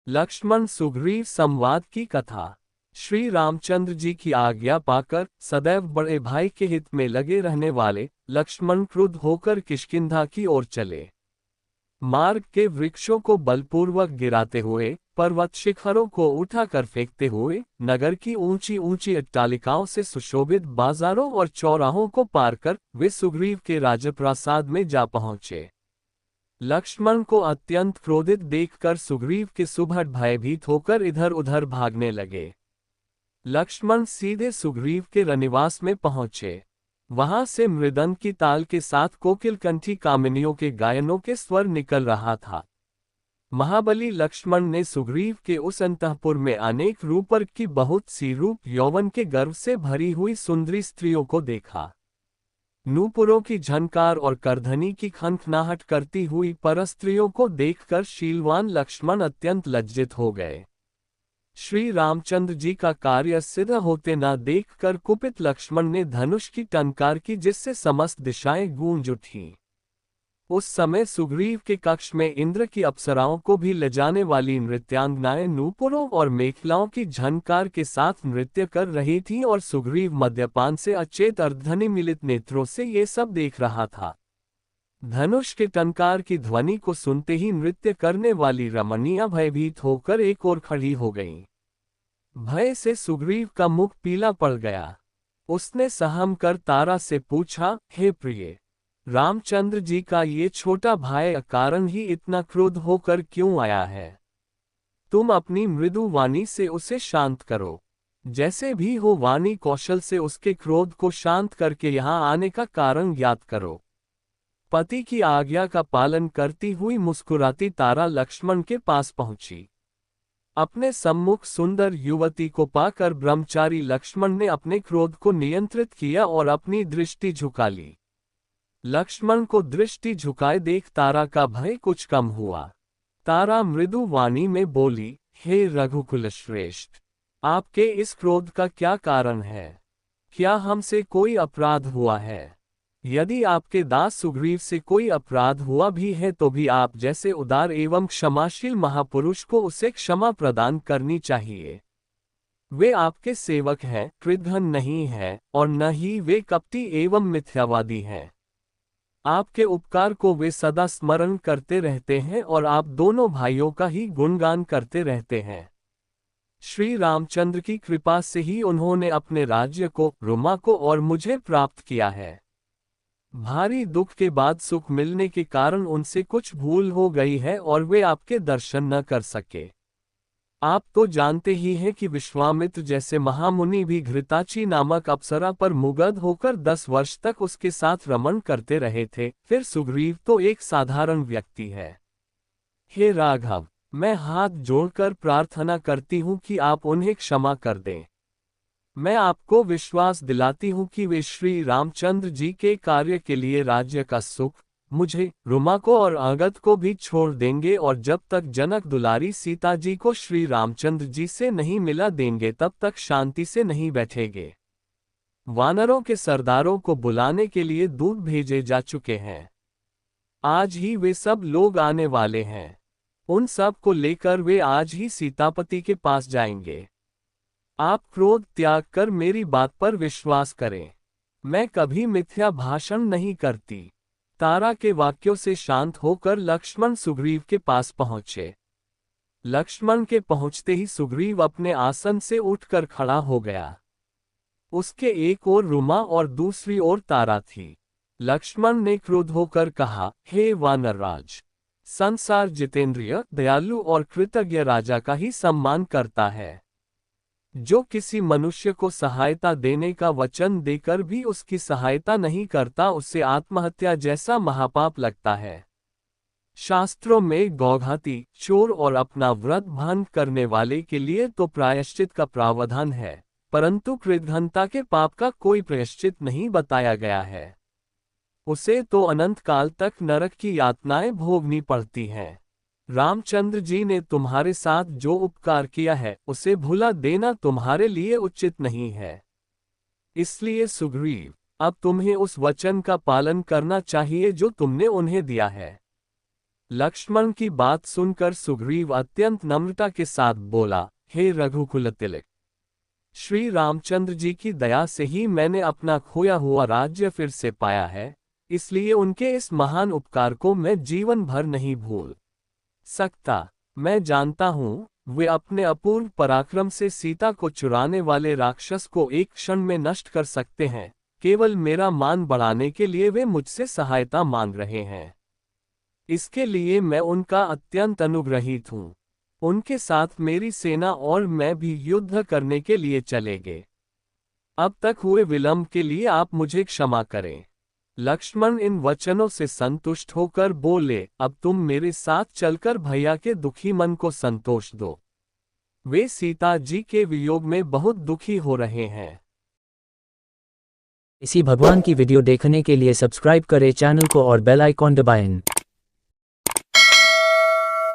लक्ष्मण सुग्रीव संवाद की कथा। श्री रामचंद्र जी की आज्ञा पाकर सदैव बड़े भाई के हित में लगे रहने वाले लक्ष्मण क्रुद्ध होकर किष्किंधा की ओर चले। मार्ग के वृक्षों को बलपूर्वक गिराते हुए, पर्वत शिखरों को उठाकर फेंकते हुए, नगर की ऊंची ऊंची अट्टालिकाओं से सुशोभित बाजारों और चौराहों को पार कर वे सुग्रीव के राजप्रासाद में जा पहुंचे। लक्ष्मण को अत्यंत क्रोधित देखकर सुग्रीव के सुभट भयभीत होकर इधर उधर भागने लगे। लक्ष्मण सीधे सुग्रीव के रनिवास में पहुंचे। वहां से मृदंग की ताल के साथ कोकिलकंठी कामिनियों के गायनों के स्वर निकल रहा था। महाबली लक्ष्मण ने सुग्रीव के उस अंतःपुर में अनेक रूपर की बहुत सी रूप यौवन के गर्व से भरी हुई सुंदरी स्त्रियों को देखा। नूपुरों की झनकार और करधनी की खनखनाहट करती हुई परस्त्रियों को देखकर शीलवान लक्ष्मण अत्यंत लज्जित हो गए। श्री रामचंद्र जी का कार्य सिद्ध होते न देखकर कुपित लक्ष्मण ने धनुष की टंकार की, जिससे समस्त दिशाएं गूंज उठीं। उस समय सुग्रीव के कक्ष में इंद्र की अप्सराओं को भी ले जाने वाली नृत्यांगनाएं नूपुरों और मेखलाओं की झनकार के साथ नृत्य कर रही थीं और सुग्रीव मद्यपान से अचेत अर्धनिमीलित नेत्रों से ये सब देख रहा था। धनुष के टंकार की ध्वनि को सुनते ही नृत्य करने वाली रमणियां भयभीत होकर एक ओर खड़ी हो गईं। भय से सुग्रीव का मुख पीला पड़ गया। उसने सहम कर तारा से पूछा, हे प्रिय, रामचंद्र जी का ये छोटा भाई अकारण ही इतना क्रुद्ध होकर क्यों आया है? तुम अपनी मृदु वाणी से उसे शांत करो। जैसे भी हो वाणी कौशल से उसके क्रोध को शांत करके यहाँ आने का कारण ज्ञात करो। पति की आज्ञा का पालन करती हुई मुस्कुराती तारा लक्ष्मण के पास पहुंची। अपने सम्मुख सुंदर युवती को पाकर ब्रह्मचारी लक्ष्मण ने अपने क्रोध को नियंत्रित किया और अपनी दृष्टि झुका ली। लक्ष्मण को दृष्टि झुकाए देख तारा का भय कुछ कम हुआ। तारा मृदु वाणी में बोली, हे रघुकुल श्रेष्ठ, आपके इस क्रोध का क्या कारण है? क्या हमसे कोई अपराध हुआ है? यदि आपके दास सुग्रीव से कोई अपराध हुआ भी है तो भी आप जैसे उदार एवं क्षमाशील महापुरुष को उसे क्षमा प्रदान करनी चाहिए। वे आपके सेवक हैं, कृतघ्न नहीं है, और न ही वे कपटी एवं मिथ्यावादी हैं। आपके उपकार को वे सदा स्मरण करते रहते हैं और आप दोनों भाइयों का ही गुणगान करते रहते हैं। श्री रामचंद्र की कृपा से ही उन्होंने अपने राज्य को, रुमा को और मुझे प्राप्त किया है। भारी दुख के बाद सुख मिलने के कारण उनसे कुछ भूल हो गई है और वे आपके दर्शन न कर सके। आप तो जानते ही हैं कि विश्वामित्र जैसे महामुनि भी घृताची नामक अप्सरा पर मुग्ध होकर 10 वर्ष तक उसके साथ रमण करते रहे थे। फिर सुग्रीव तो एक साधारण व्यक्ति है। हे राघव, मैं हाथ जोड़कर प्रार्थना करती हूँ कि आप उन्हें क्षमा कर दें। मैं आपको विश्वास दिलाती हूँ कि वे श्री रामचंद्र जी के कार्य के लिए राज्य का सुख, मुझे, रुमा को और अंगद को भी छोड़ देंगे और जब तक जनक दुलारी सीता जी को श्री रामचंद्र जी से नहीं मिला देंगे तब तक शांति से नहीं बैठेंगे। वानरों के सरदारों को बुलाने के लिए दूत भेजे जा चुके हैं। आज ही वे सब लोग आने वाले हैं। उन सब को लेकर वे आज ही सीतापति के पास जाएंगे। आप क्रोध त्याग कर मेरी बात पर विश्वास करें। मैं कभी मिथ्या भाषण नहीं करती। तारा के वाक्यों से शांत होकर लक्ष्मण सुग्रीव के पास पहुंचे। लक्ष्मण के पहुंचते ही सुग्रीव अपने आसन से उठकर खड़ा हो गया। उसके एक ओर रुमा और दूसरी ओर तारा थी। लक्ष्मण ने क्रुद्ध होकर कहा, हे वानरराज, संसार जितेंद्रिय, दयालु और कृतज्ञ राजा का ही सम्मान करता है। जो किसी मनुष्य को सहायता देने का वचन देकर भी उसकी सहायता नहीं करता, उसे आत्महत्या जैसा महापाप लगता है। शास्त्रों में गौघाती, चोर और अपना व्रत भंग करने वाले के लिए तो प्रायश्चित का प्रावधान है, परंतु कृतघ्नता के पाप का कोई प्रायश्चित नहीं बताया गया है। उसे तो अनंत काल तक नरक की यातनाएं भोगनी पड़ती हैं। रामचंद्र जी ने तुम्हारे साथ जो उपकार किया है उसे भुला देना तुम्हारे लिए उचित नहीं है। इसलिए सुग्रीव, अब तुम्हें उस वचन का पालन करना चाहिए जो तुमने उन्हें दिया है। लक्ष्मण की बात सुनकर सुग्रीव अत्यंत नम्रता के साथ बोला, हे रघुकुल तिलक, श्री रामचंद्र जी की दया से ही मैंने अपना खोया हुआ राज्य फिर से पाया है, इसलिए उनके इस महान उपकार को मैं जीवन भर नहीं भूल सकता। मैं जानता हूँ, वे अपने अपूर्व पराक्रम से सीता को चुराने वाले राक्षस को एक क्षण में नष्ट कर सकते हैं, केवल मेरा मान बढ़ाने के लिए वे मुझसे सहायता मांग रहे हैं। इसके लिए मैं उनका अत्यंत अनुग्रहित हूँ। उनके साथ मेरी सेना और मैं भी युद्ध करने के लिए चले गए। अब तक हुए विलंब के लिए आप मुझे क्षमा करें। लक्ष्मण इन वचनों से संतुष्ट होकर बोले, अब तुम मेरे साथ चलकर भैया के दुखी मन को संतोष दो। वे सीता जी के वियोग में बहुत दुखी हो रहे हैं। इसी भगवान की वीडियो देखने के लिए सब्सक्राइब करें चैनल को और बेल आइकॉन दबाएं।